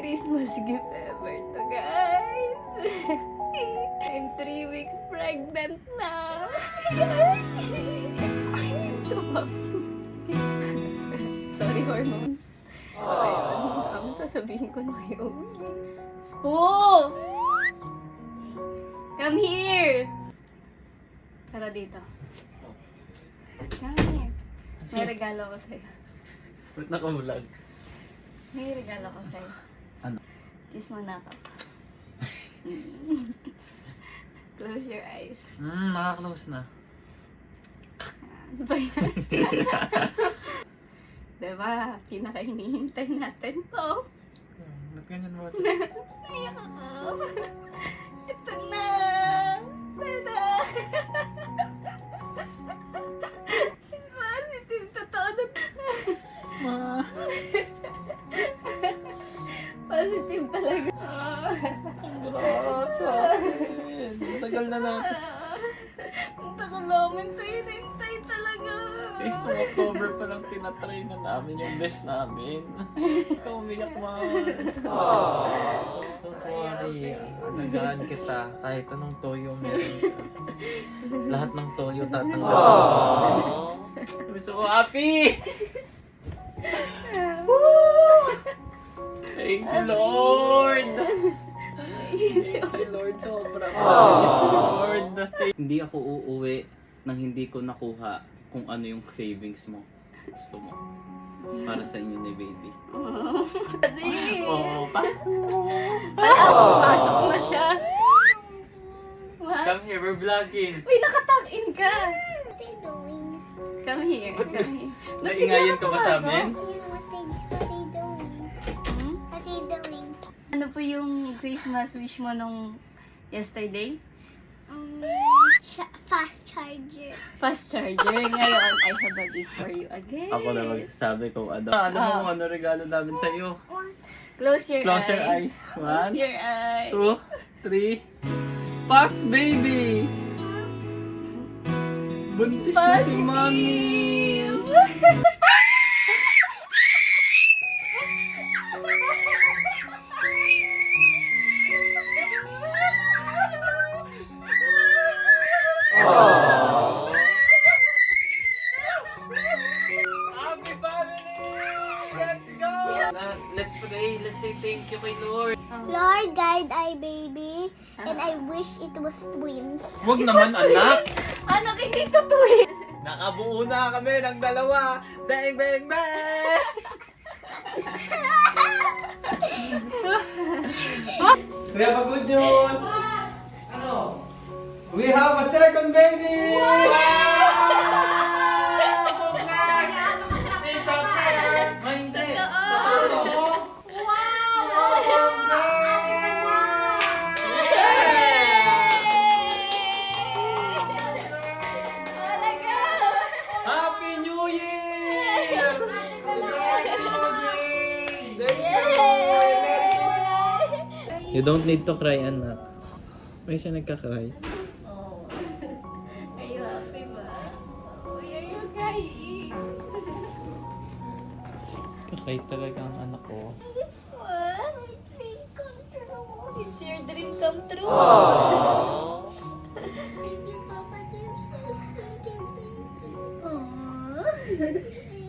Christmas gift ever to, guys. I'm 3 weeks pregnant na. So happy. Sorry, hormones. Ayun, sasabihin ko na kayo. Spoo! Come here! Tara dito. Come here. May regalo ko sa'yo. Ba't nakamulag? May regalo ko sa'yo. Ano? Kiss mo na ako. Close your eyes. Nakaklose na. Ano ba yan? Diba? Pinaka-hinihintay natin to. Ba't ganyan mo? Naiyak ako. Ito na! Tada! Positive, totoo na. Ma! Positive talaga. Tagal na natin. Ang tagal namin ito hinintay talaga. Guys, noong October pa lang tinatry na namin yung best namin. Ikaw umiyak, ma. Don't worry. Alagaan kita. Kahit anong toyo meron ka. Lahat ng toyo tatanggapin ko. I'm so happy! Thank you, Lord! Thank you, Lord. Sobra. Lord. Hindi ako uuwi nang hindi ko nakuha kung ano yung cravings mo. Gusto mo. Para sa inyo ni baby. Daddy! Oo, pa. Pasok na siya. What? Come here, we're vlogging. Uy, nakatag-in ka. What are you doing? Come here, come here. Ba't Naingayan bigla ka ba pumasok? sa amin? What are you doing? Hmm? What are you doing? Ano po yung Christmas wish mo nung yesterday? Fast charger. Fast charger. Ngayon, I have a gift for you again. Ako na magsasabi kung ano. Alam mo kung ano regalo namin sa iyo. Close your Close your eyes. eyes. One, Close your eyes. 2, 3. Fast baby! Buntis na si Mami! Happy family! Let's go! Let's pray. Let's say thank you kay Lord. Lord, guide I baby, and I wish it was twins. Huwag naman anak! Ano, hindi tutuwin? Nakabuo na kami ng dalawa! Bang, bang, bang! We have a good news! Ano? We have a second baby! It's a prank! Ay, hindi! Totoo! Happy New Year! You don't need to cry, anak. May siya nagka-cry. Oh. Are you happy ba? Oh, are you crying? Kakay talaga ang anak ko. What? It's your dream come true. Baby, Papa, there's Aww. I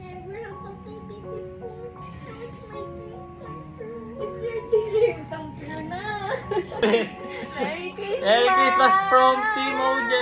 never have a baby before. Now it's my dream come true. It's your dream come true na. Merry Christmas! Merry Christmas from Team OJ!